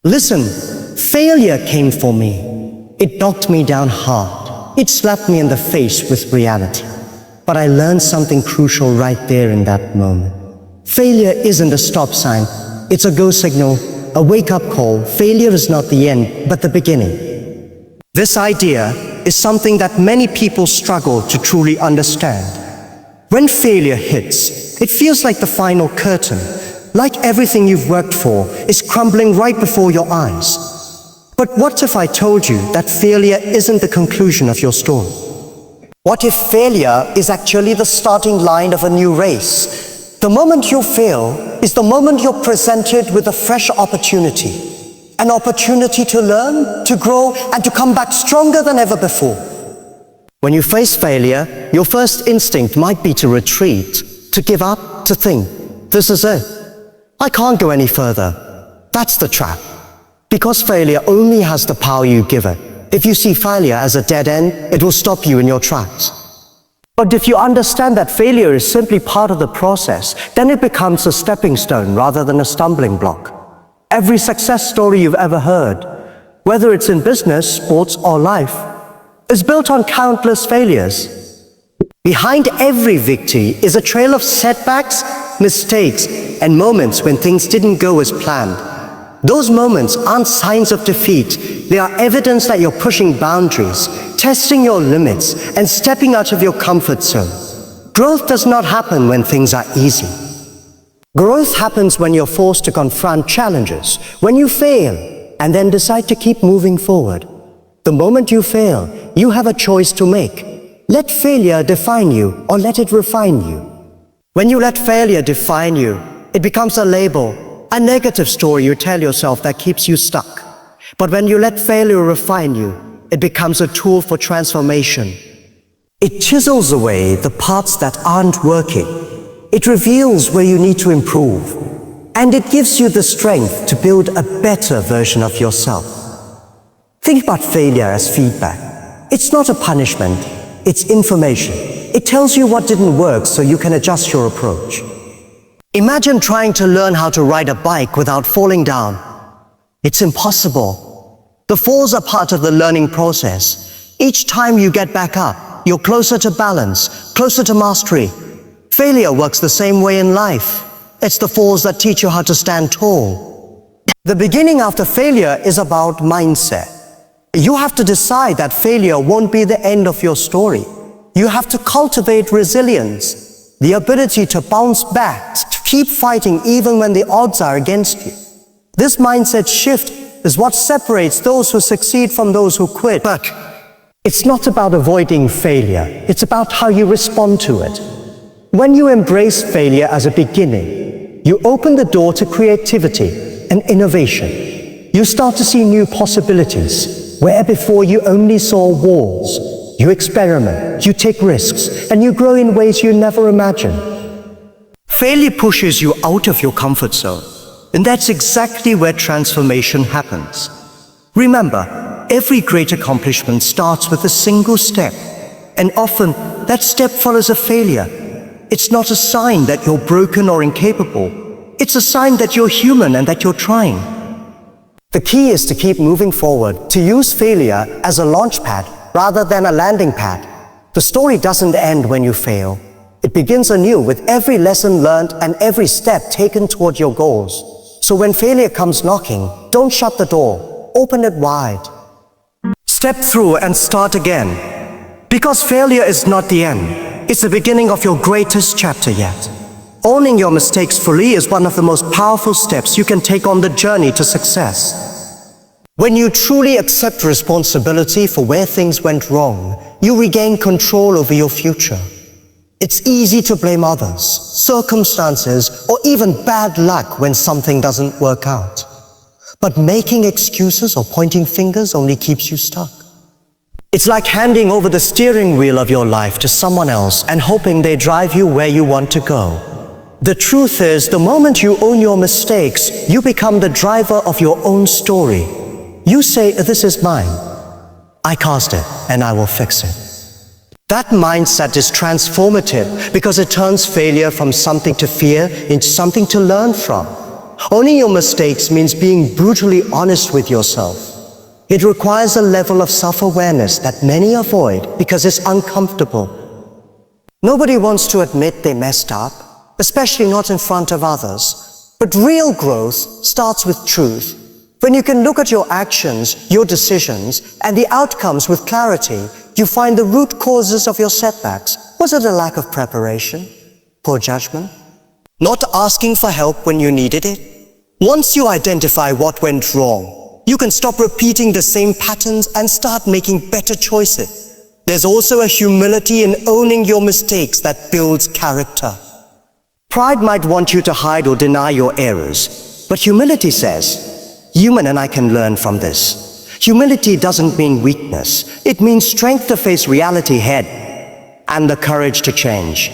Listen, failure came for me. It knocked me down hard. It slapped me in the face with reality. But I learned something crucial right there in that moment. Failure isn't a stop sign. It's a go signal, a wake-up call. Failure is not the end, but the beginning. This idea is something that many people struggle to truly understand. When failure hits, it feels like the final curtain, like everything you've worked for is crumbling right before your eyes. But what if I told you that failure isn't the conclusion of your story? What if failure is actually the starting line of a new race? The moment you fail is the moment you're presented with a fresh opportunity. An opportunity to learn, to grow, and to come back stronger than ever before. When you face failure, your first instinct might be to retreat, to give up, to think, this is it. I can't go any further. That's the trap. Because failure only has the power you give it. If you see failure as a dead end, it will stop you in your tracks. But if you understand that failure is simply part of the process, then it becomes a stepping stone rather than a stumbling block. Every success story you've ever heard, whether it's in business, sports, or life, is built on countless failures. Behind every victory is a trail of setbacks, mistakes, and moments when things didn't go as planned. Those moments aren't signs of defeat. They are evidence that you're pushing boundaries, testing your limits, and stepping out of your comfort zone. Growth does not happen when things are easy. Growth happens when you're forced to confront challenges, when you fail, and then decide to keep moving forward. The moment you fail, you have a choice to make. Let failure define you, or let it refine you. When you let failure define you, it becomes a label, a negative story you tell yourself that keeps you stuck. But when you let failure refine you, it becomes a tool for transformation. It chisels away the parts that aren't working. It reveals where you need to improve. And it gives you the strength to build a better version of yourself. Think about failure as feedback. It's not a punishment, it's information. It tells you what didn't work so you can adjust your approach. Imagine trying to learn how to ride a bike without falling down. It's impossible. The falls are part of the learning process. Each time you get back up, you're closer to balance, closer to mastery. Failure works the same way in life. It's the falls that teach you how to stand tall. The beginning after failure is about mindset. You have to decide that failure won't be the end of your story. You have to cultivate resilience, the ability to bounce back, to keep fighting even when the odds are against you. This mindset shift is what separates those who succeed from those who quit. But it's not about avoiding failure. It's about how you respond to it. When you embrace failure as a beginning, you open the door to creativity and innovation. You start to see new possibilities, where before you only saw walls. You experiment, you take risks, and you grow in ways you never imagined. Failure pushes you out of your comfort zone, and that's exactly where transformation happens. Remember, every great accomplishment starts with a single step, and often that step follows a failure. It's not a sign that you're broken or incapable. It's a sign that you're human and that you're trying. The key is to keep moving forward, to use failure as a launch pad rather than a landing pad. The story doesn't end when you fail. It begins anew with every lesson learned and every step taken toward your goals. So when failure comes knocking, don't shut the door. Open it wide. Step through and start again. Because failure is not the end. It's the beginning of your greatest chapter yet. Owning your mistakes fully is one of the most powerful steps you can take on the journey to success. When you truly accept responsibility for where things went wrong, you regain control over your future. It's easy to blame others, circumstances, or even bad luck when something doesn't work out. But making excuses or pointing fingers only keeps you stuck. It's like handing over the steering wheel of your life to someone else and hoping they drive you where you want to go. The truth is, the moment you own your mistakes, you become the driver of your own story. You say, this is mine. I caused it, and I will fix it. That mindset is transformative because it turns failure from something to fear into something to learn from. Owning your mistakes means being brutally honest with yourself. It requires a level of self-awareness that many avoid because it's uncomfortable. Nobody wants to admit they messed up, especially not in front of others. But real growth starts with truth. When you can look at your actions, your decisions, and the outcomes with clarity, you find the root causes of your setbacks. Was it a lack of preparation? Poor judgment? Not asking for help when you needed it? Once you identify what went wrong, you can stop repeating the same patterns and start making better choices. There's also a humility in owning your mistakes that builds character. Pride might want you to hide or deny your errors, but humility says, human and I can learn from this. Humility doesn't mean weakness. It means strength to face reality head and the courage to change.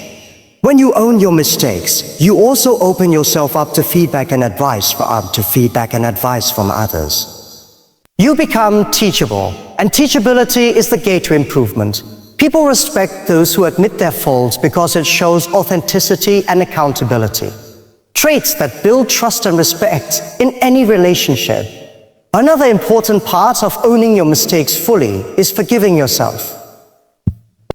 When you own your mistakes, you also open yourself up to feedback and advice from others. You become teachable, and teachability is the gate to improvement. People respect those who admit their faults because it shows authenticity and accountability. Traits that build trust and respect in any relationship. Another important part of owning your mistakes fully is forgiving yourself.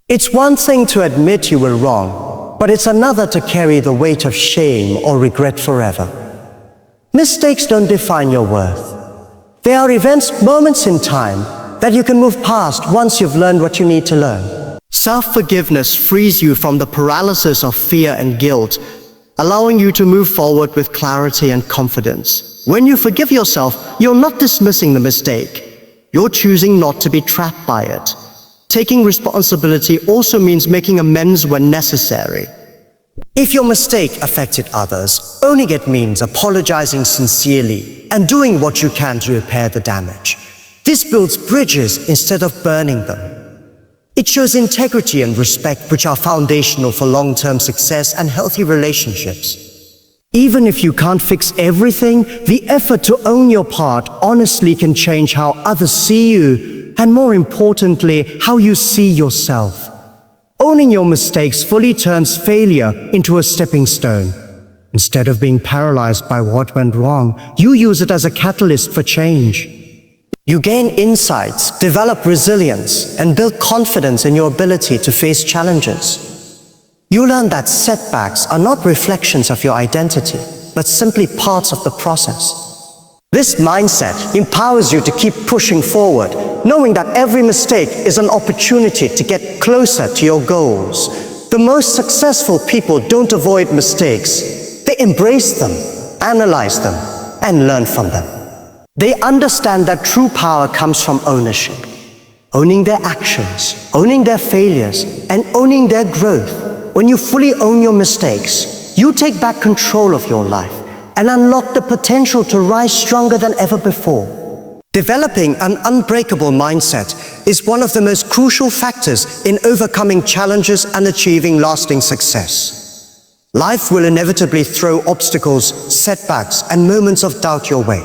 It's one thing to admit you were wrong, but it's another to carry the weight of shame or regret forever. Mistakes don't define your worth. They are events, moments in time that you can move past once you've learned what you need to learn. Self-forgiveness frees you from the paralysis of fear and guilt, allowing you to move forward with clarity and confidence. When you forgive yourself, you're not dismissing the mistake. You're choosing not to be trapped by it. Taking responsibility also means making amends when necessary. If your mistake affected others, owning it means apologizing sincerely and doing what you can to repair the damage. This builds bridges instead of burning them. It shows integrity and respect, which are foundational for long-term success and healthy relationships. Even if you can't fix everything, the effort to own your part honestly can change how others see you, and more importantly, how you see yourself. Owning your mistakes fully turns failure into a stepping stone. Instead of being paralyzed by what went wrong, you use it as a catalyst for change. You gain insights, develop resilience, and build confidence in your ability to face challenges. You learn that setbacks are not reflections of your identity, but simply parts of the process. This mindset empowers you to keep pushing forward, knowing that every mistake is an opportunity to get closer to your goals. The most successful people don't avoid mistakes. They embrace them, analyze them, and learn from them. They understand that true power comes from ownership. Owning their actions, owning their failures, and owning their growth. When you fully own your mistakes, you take back control of your life and unlock the potential to rise stronger than ever before. Developing an unbreakable mindset is one of the most crucial factors in overcoming challenges and achieving lasting success. Life will inevitably throw obstacles, setbacks, and moments of doubt your way.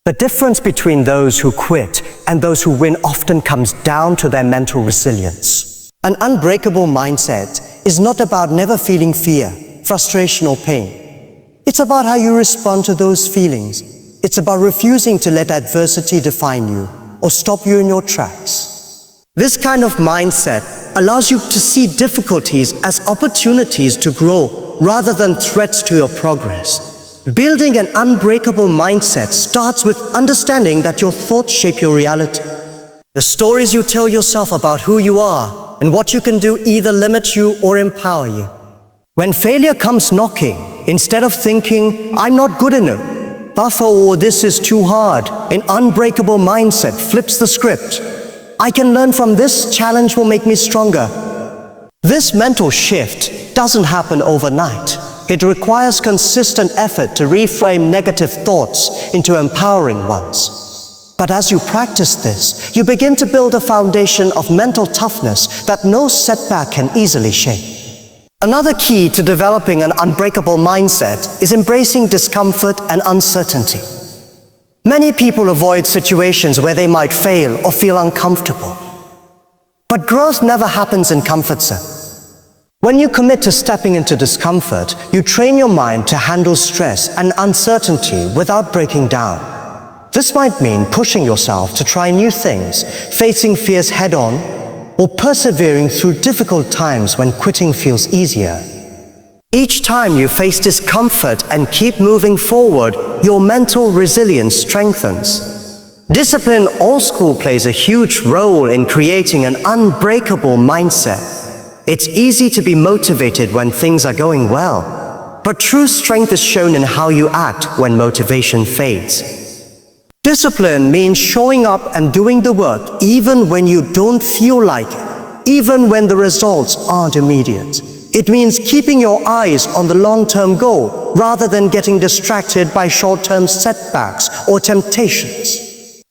The difference between those who quit and those who win often comes down to their mental resilience. An unbreakable mindset is not about never feeling fear, frustration, or pain. It's about how you respond to those feelings. It's about refusing to let adversity define you or stop you in your tracks. This kind of mindset allows you to see difficulties as opportunities to grow rather than threats to your progress. Building an unbreakable mindset starts with understanding that your thoughts shape your reality. The stories you tell yourself about who you are and what you can do either limit you or empower you. When failure comes knocking, instead of thinking, I'm not good enough, buffer or this is too hard, an unbreakable mindset flips the script. I can learn from this, challenge will make me stronger. This mental shift doesn't happen overnight. It requires consistent effort to reframe negative thoughts into empowering ones. But as you practice this, you begin to build a foundation of mental toughness that no setback can easily shake. Another key to developing an unbreakable mindset is embracing discomfort and uncertainty. Many people avoid situations where they might fail or feel uncomfortable. But growth never happens in comfort zone. When you commit to stepping into discomfort, you train your mind to handle stress and uncertainty without breaking down. This might mean pushing yourself to try new things, facing fears head-on, or persevering through difficult times when quitting feels easier. Each time you face discomfort and keep moving forward, your mental resilience strengthens. Discipline also plays a huge role in creating an unbreakable mindset. It's easy to be motivated when things are going well, but true strength is shown in how you act when motivation fades. Discipline means showing up and doing the work even when you don't feel like it, even when the results aren't immediate. It means keeping your eyes on the long-term goal rather than getting distracted by short-term setbacks or temptations.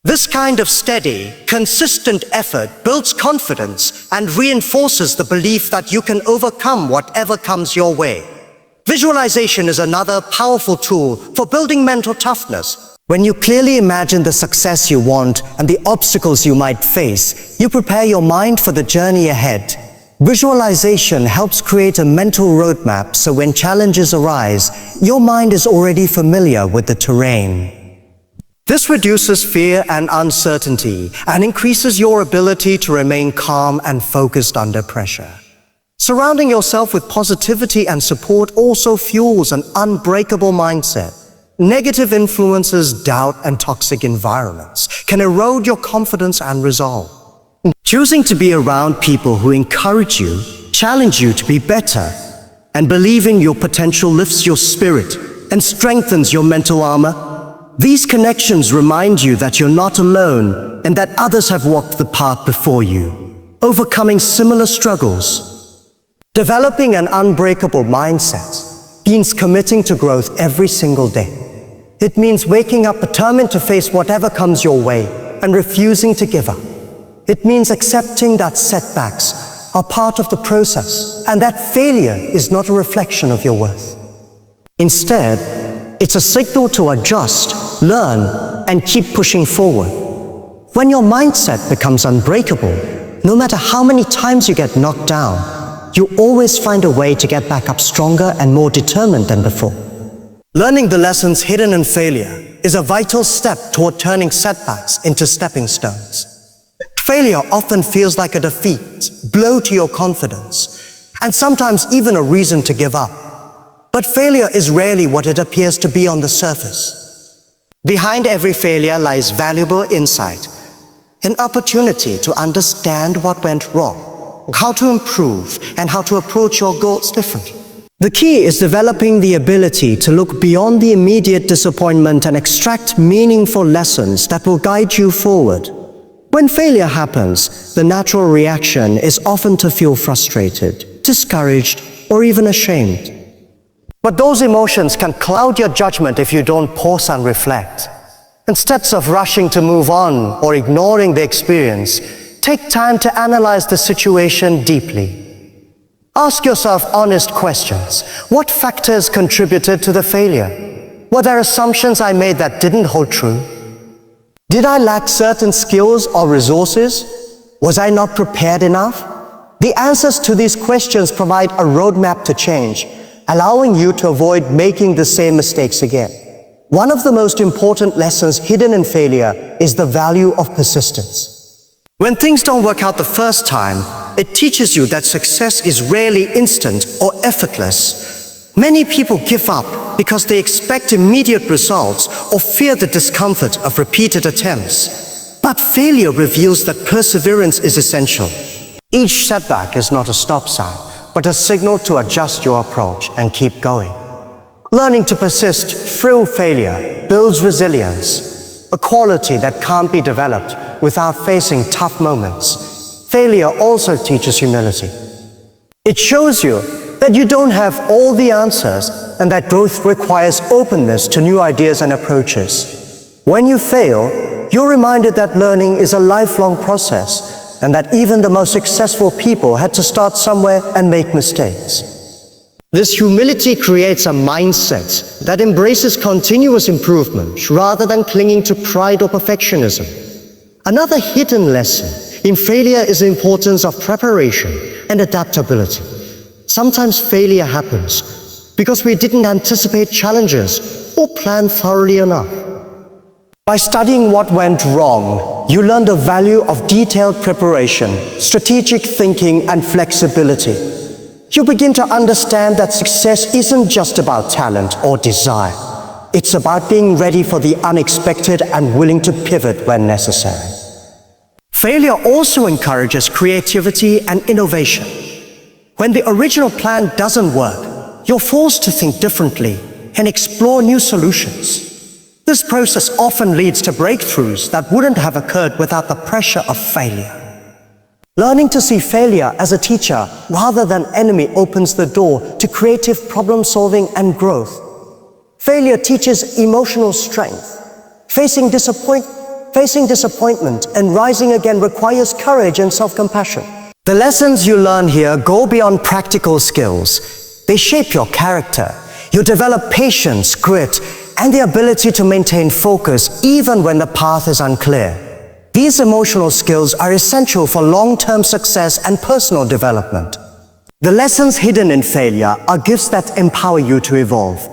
This kind of steady, consistent effort builds confidence and reinforces the belief that you can overcome whatever comes your way. Visualization is another powerful tool for building mental toughness. When you clearly imagine the success you want and the obstacles you might face, you prepare your mind for the journey ahead. Visualization helps create a mental roadmap so when challenges arise, your mind is already familiar with the terrain. This reduces fear and uncertainty and increases your ability to remain calm and focused under pressure. Surrounding yourself with positivity and support also fuels an unbreakable mindset. Negative influences, doubt, and toxic environments can erode your confidence and resolve. Choosing to be around people who encourage you, challenge you to be better, and believe in your potential lifts your spirit and strengthens your mental armor. These connections remind you that you're not alone and that others have walked the path before you, overcoming similar struggles. Developing an unbreakable mindset means committing to growth every single day. It means waking up determined to face whatever comes your way and refusing to give up. It means accepting that setbacks are part of the process and that failure is not a reflection of your worth. Instead, it's a signal to adjust, learn, and keep pushing forward. When your mindset becomes unbreakable, no matter how many times you get knocked down, you always find a way to get back up stronger and more determined than before. Learning the lessons hidden in failure is a vital step toward turning setbacks into stepping stones. Failure often feels like a defeat, blow to your confidence, and sometimes even a reason to give up. But failure is rarely what it appears to be on the surface. Behind every failure lies valuable insight, an opportunity to understand what went wrong, how to improve, and how to approach your goals differently. The key is developing the ability to look beyond the immediate disappointment and extract meaningful lessons that will guide you forward. When failure happens, the natural reaction is often to feel frustrated, discouraged, or even ashamed. But those emotions can cloud your judgment if you don't pause and reflect. Instead of rushing to move on or ignoring the experience, take time to analyze the situation deeply. Ask yourself honest questions. What factors contributed to the failure? Were there assumptions I made that didn't hold true? Did I lack certain skills or resources? Was I not prepared enough? The answers to these questions provide a roadmap to change, allowing you to avoid making the same mistakes again. One of the most important lessons hidden in failure is the value of persistence. When things don't work out the first time, it teaches you that success is rarely instant or effortless. Many people give up because they expect immediate results or fear the discomfort of repeated attempts. But failure reveals that perseverance is essential. Each setback is not a stop sign, but a signal to adjust your approach and keep going. Learning to persist through failure builds resilience, a quality that can't be developed without facing tough moments. Failure also teaches humility. It shows you that you don't have all the answers and that growth requires openness to new ideas and approaches. When you fail, you're reminded that learning is a lifelong process and that even the most successful people had to start somewhere and make mistakes. This humility creates a mindset that embraces continuous improvement rather than clinging to pride or perfectionism. Another hidden lesson in failure is the importance of preparation and adaptability. Sometimes failure happens because we didn't anticipate challenges or plan thoroughly enough. By studying what went wrong, you learn the value of detailed preparation, strategic thinking, and flexibility. You begin to understand that success isn't just about talent or desire. It's about being ready for the unexpected and willing to pivot when necessary. Failure also encourages creativity and innovation. When the original plan doesn't work, you're forced to think differently and explore new solutions. This process often leads to breakthroughs that wouldn't have occurred without the pressure of failure. Learning to see failure as a teacher rather than enemy opens the door to creative problem solving and growth. Failure teaches emotional strength. Facing disappointment and rising again requires courage and self-compassion. The lessons you learn here go beyond practical skills. They shape your character. You develop patience, grit, and the ability to maintain focus even when the path is unclear. These emotional skills are essential for long-term success and personal development. The lessons hidden in failure are gifts that empower you to evolve.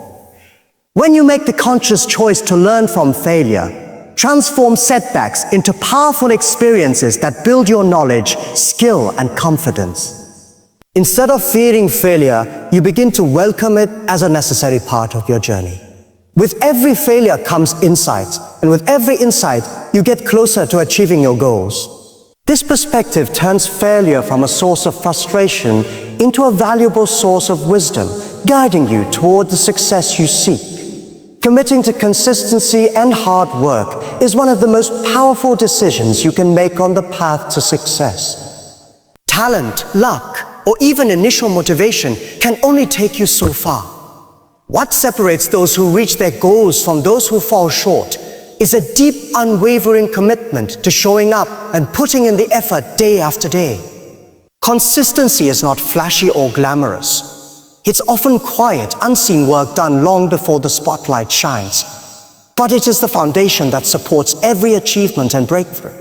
When you make the conscious choice to learn from failure, transform setbacks into powerful experiences that build your knowledge, skill, and confidence. Instead of fearing failure, you begin to welcome it as a necessary part of your journey. With every failure comes insight, and with every insight, you get closer to achieving your goals. This perspective turns failure from a source of frustration into a valuable source of wisdom, guiding you toward the success you seek. Committing to consistency and hard work is one of the most powerful decisions you can make on the path to success. Talent, luck, or even initial motivation can only take you so far. What separates those who reach their goals from those who fall short is a deep, unwavering commitment to showing up and putting in the effort day after day. Consistency is not flashy or glamorous. It's often quiet, unseen work done long before the spotlight shines. But it is the foundation that supports every achievement and breakthrough.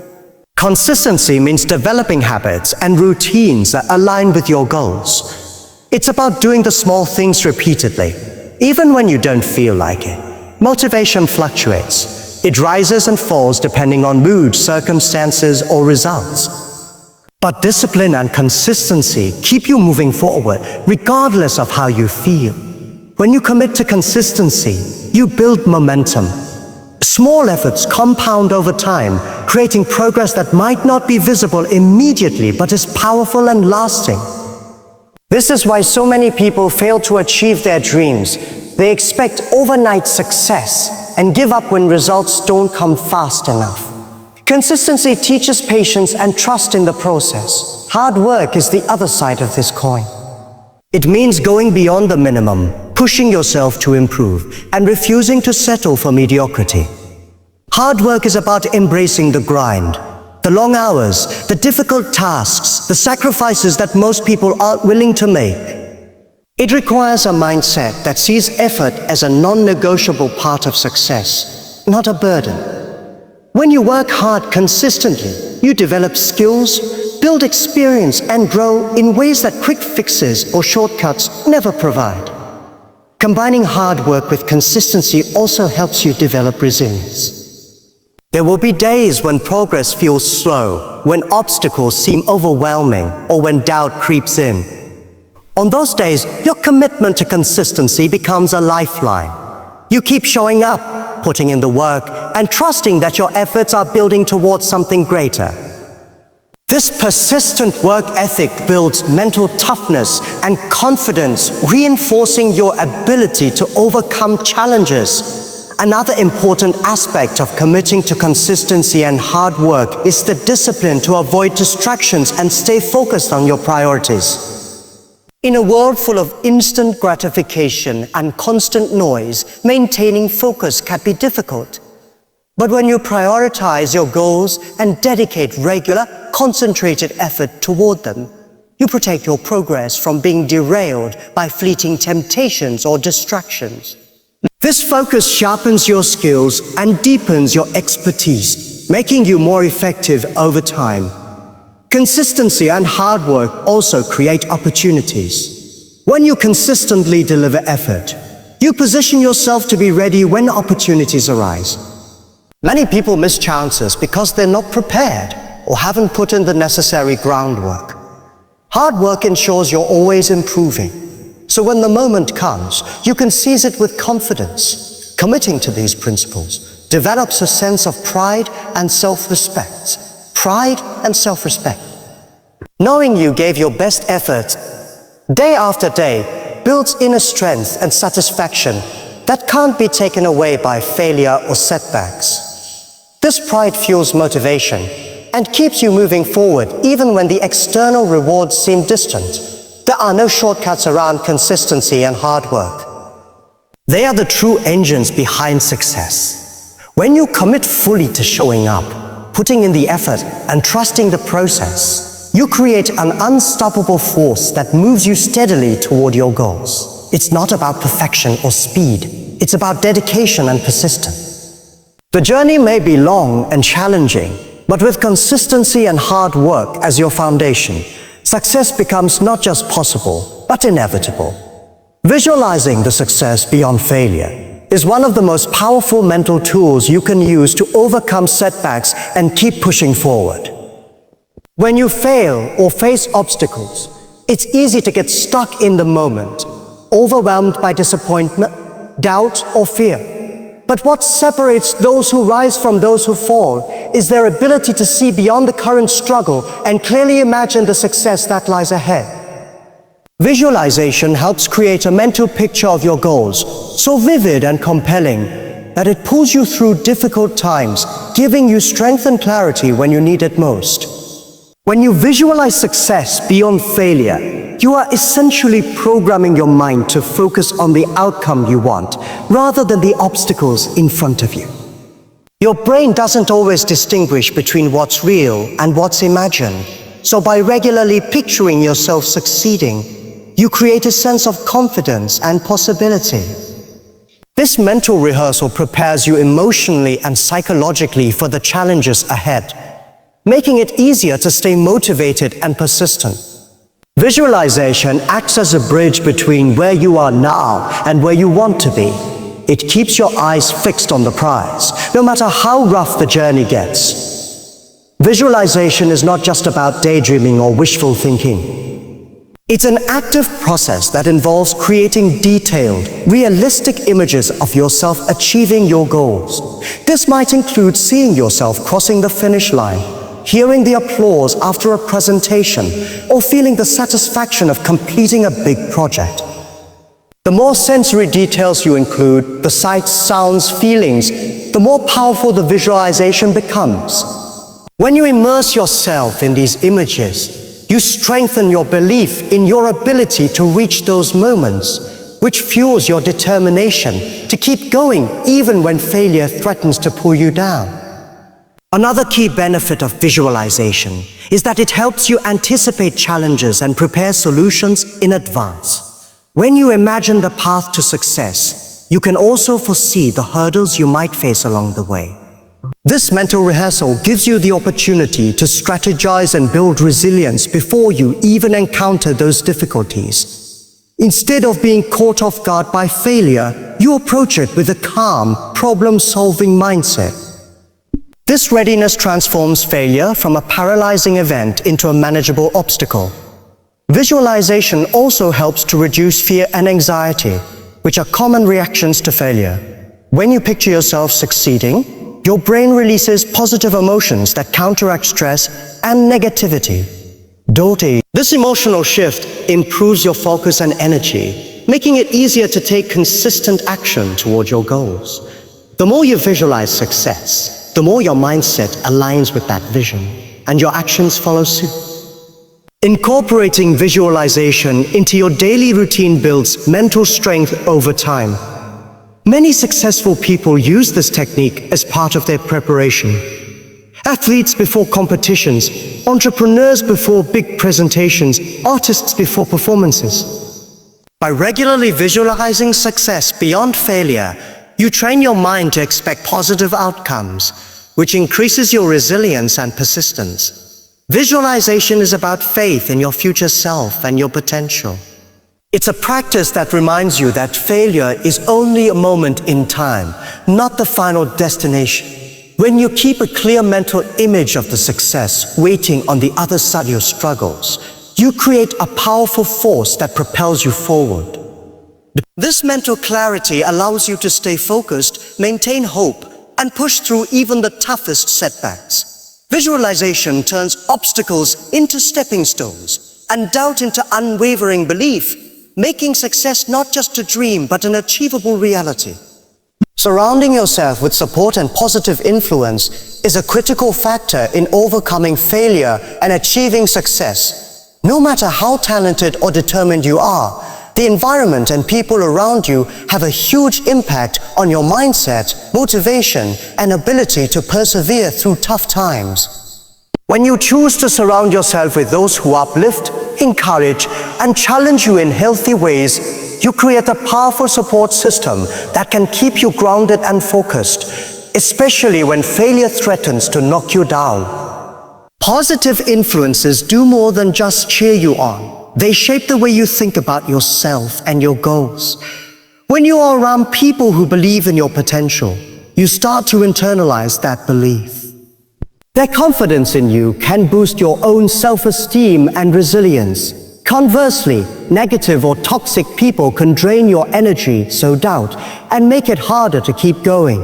Consistency means developing habits and routines that align with your goals. It's about doing the small things repeatedly, even when you don't feel like it. Motivation fluctuates. It rises and falls depending on mood, circumstances, or results. But discipline and consistency keep you moving forward, regardless of how you feel. When you commit to consistency, you build momentum. Small efforts compound over time, creating progress that might not be visible immediately, but is powerful and lasting. This is why so many people fail to achieve their dreams. They expect overnight success and give up when results don't come fast enough. Consistency teaches patience and trust in the process. Hard work is the other side of this coin. It means going beyond the minimum, pushing yourself to improve, and refusing to settle for mediocrity. Hard work is about embracing the grind, the long hours, the difficult tasks, the sacrifices that most people aren't willing to make. It requires a mindset that sees effort as a non-negotiable part of success, not a burden. When you work hard consistently, you develop skills, build experience, and grow in ways that quick fixes or shortcuts never provide. Combining hard work with consistency also helps you develop resilience. There will be days when progress feels slow, when obstacles seem overwhelming, or when doubt creeps in. On those days, your commitment to consistency becomes a lifeline. You keep showing up, putting in the work, and trusting that your efforts are building towards something greater. This persistent work ethic builds mental toughness and confidence, reinforcing your ability to overcome challenges. Another important aspect of committing to consistency and hard work is the discipline to avoid distractions and stay focused on your priorities. In a world full of instant gratification and constant noise, maintaining focus can be difficult. But when you prioritize your goals and dedicate regular, concentrated effort toward them, you protect your progress from being derailed by fleeting temptations or distractions. This focus sharpens your skills and deepens your expertise, making you more effective over time. Consistency and hard work also create opportunities. When you consistently deliver effort, you position yourself to be ready when opportunities arise. Many people miss chances because they're not prepared or haven't put in the necessary groundwork. Hard work ensures you're always improving, so when the moment comes, you can seize it with confidence. Committing to these principles develops a sense of pride and self-respect. Pride and self-respect. Knowing you gave your best effort day after day builds inner strength and satisfaction that can't be taken away by failure or setbacks. This pride fuels motivation and keeps you moving forward even when the external rewards seem distant. There are no shortcuts around consistency and hard work. They are the true engines behind success. When you commit fully to showing up, putting in the effort, and trusting the process, you create an unstoppable force that moves you steadily toward your goals. It's not about perfection or speed. It's about dedication and persistence. The journey may be long and challenging, but with consistency and hard work as your foundation, success becomes not just possible, but inevitable. Visualizing the success beyond failure is one of the most powerful mental tools you can use to overcome setbacks and keep pushing forward. When you fail or face obstacles, it's easy to get stuck in the moment, overwhelmed by disappointment, doubt, or fear. But what separates those who rise from those who fall is their ability to see beyond the current struggle and clearly imagine the success that lies ahead. Visualization helps create a mental picture of your goals, so vivid and compelling that it pulls you through difficult times, giving you strength and clarity when you need it most. When you visualize success beyond failure, you are essentially programming your mind to focus on the outcome you want, rather than the obstacles in front of you. Your brain doesn't always distinguish between what's real and what's imagined, so by regularly picturing yourself succeeding, you create a sense of confidence and possibility. This mental rehearsal prepares you emotionally and psychologically for the challenges ahead, making it easier to stay motivated and persistent. Visualization acts as a bridge between where you are now and where you want to be. It keeps your eyes fixed on the prize, no matter how rough the journey gets. Visualization is not just about daydreaming or wishful thinking. It's an active process that involves creating detailed, realistic images of yourself achieving your goals. This might include seeing yourself crossing the finish line, hearing the applause after a presentation, or feeling the satisfaction of completing a big project. The more sensory details you include, the sights, sounds, feelings, the more powerful the visualization becomes. When you immerse yourself in these images, you strengthen your belief in your ability to reach those moments, which fuels your determination to keep going even when failure threatens to pull you down. Another key benefit of visualization is that it helps you anticipate challenges and prepare solutions in advance. When you imagine the path to success, you can also foresee the hurdles you might face along the way. This mental rehearsal gives you the opportunity to strategize and build resilience before you even encounter those difficulties. Instead of being caught off guard by failure, you approach it with a calm, problem-solving mindset. This readiness transforms failure from a paralyzing event into a manageable obstacle. Visualization also helps to reduce fear and anxiety, which are common reactions to failure. When you picture yourself succeeding, your brain releases positive emotions that counteract stress and negativity. This emotional shift improves your focus and energy, making it easier to take consistent action toward your goals. The more you visualize success, the more your mindset aligns with that vision, and your actions follow suit. Incorporating visualization into your daily routine builds mental strength over time. Many successful people use this technique as part of their preparation. Athletes before competitions, entrepreneurs before big presentations, artists before performances. By regularly visualizing success beyond failure, you train your mind to expect positive outcomes, which increases your resilience and persistence. Visualization is about faith in your future self and your potential. It's a practice that reminds you that failure is only a moment in time, not the final destination. When you keep a clear mental image of the success waiting on the other side of your struggles, you create a powerful force that propels you forward. This mental clarity allows you to stay focused, maintain hope, and push through even the toughest setbacks. Visualization turns obstacles into stepping stones and doubt into unwavering belief, making success not just a dream but an achievable reality. Surrounding yourself with support and positive influence is a critical factor in overcoming failure and achieving success. No matter how talented or determined you are, the environment and people around you have a huge impact on your mindset, motivation, and ability to persevere through tough times. When you choose to surround yourself with those who uplift, encourage, and challenge you in healthy ways, you create a powerful support system that can keep you grounded and focused, especially when failure threatens to knock you down. Positive influences do more than just cheer you on. They shape the way you think about yourself and your goals. When you are around people who believe in your potential, you start to internalize that belief. Their confidence in you can boost your own self-esteem and resilience. Conversely, negative or toxic people can drain your energy, sow doubt, and make it harder to keep going.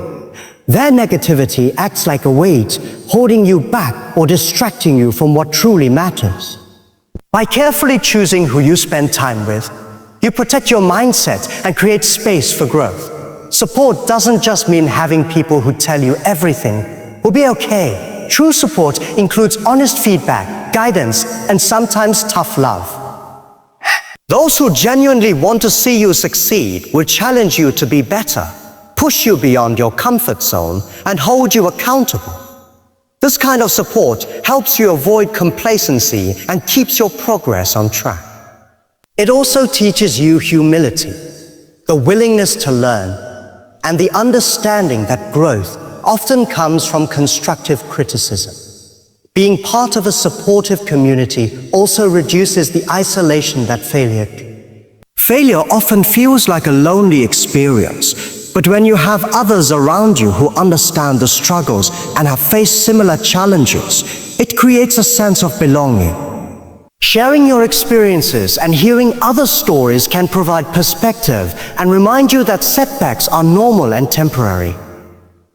Their negativity acts like a weight, holding you back or distracting you from what truly matters. By carefully choosing who you spend time with, you protect your mindset and create space for growth. Support doesn't just mean having people who tell you everything will be okay. True support includes honest feedback, guidance, and sometimes tough love. Those who genuinely want to see you succeed will challenge you to be better, push you beyond your comfort zone, and hold you accountable. This kind of support helps you avoid complacency and keeps your progress on track. It also teaches you humility, the willingness to learn, and the understanding that growth often comes from constructive criticism. Being part of a supportive community also reduces the isolation that failure can. Failure often feels like a lonely experience. But when you have others around you who understand the struggles and have faced similar challenges, it creates a sense of belonging. Sharing your experiences and hearing other stories can provide perspective and remind you that setbacks are normal and temporary.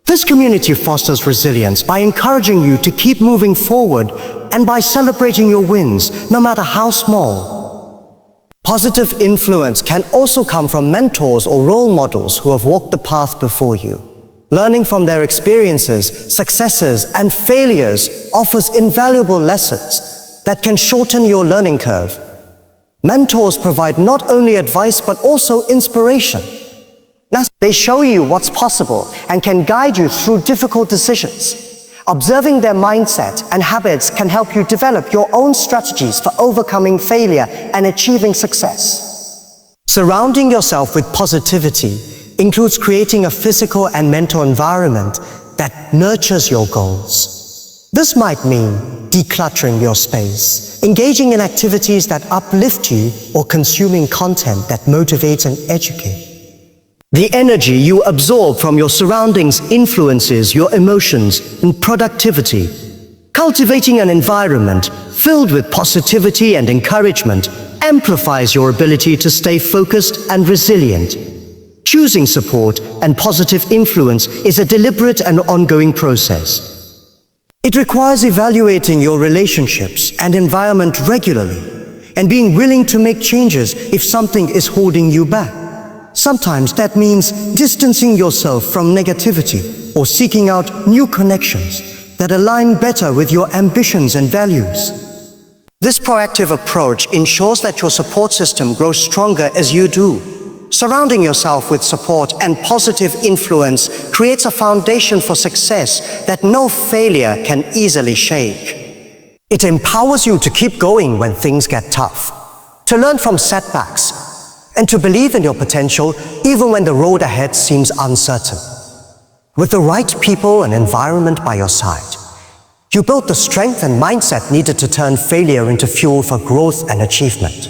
This community fosters resilience by encouraging you to keep moving forward and by celebrating your wins, no matter how small. Positive influence can also come from mentors or role models who have walked the path before you. Learning from their experiences, successes, and failures offers invaluable lessons that can shorten your learning curve. Mentors provide not only advice but also inspiration. They show you what's possible and can guide you through difficult decisions. Observing their mindset and habits can help you develop your own strategies for overcoming failure and achieving success. Surrounding yourself with positivity includes creating a physical and mental environment that nurtures your goals. This might mean decluttering your space, engaging in activities that uplift you, or consuming content that motivates and educates. The energy you absorb from your surroundings influences your emotions and productivity. Cultivating an environment filled with positivity and encouragement amplifies your ability to stay focused and resilient. Choosing support and positive influence is a deliberate and ongoing process. It requires evaluating your relationships and environment regularly and being willing to make changes if something is holding you back. Sometimes that means distancing yourself from negativity or seeking out new connections that align better with your ambitions and values. This proactive approach ensures that your support system grows stronger as you do. Surrounding yourself with support and positive influence creates a foundation for success that no failure can easily shake. It empowers you to keep going when things get tough, to learn from setbacks, and to believe in your potential even when the road ahead seems uncertain. With the right people and environment by your side, you build the strength and mindset needed to turn failure into fuel for growth and achievement.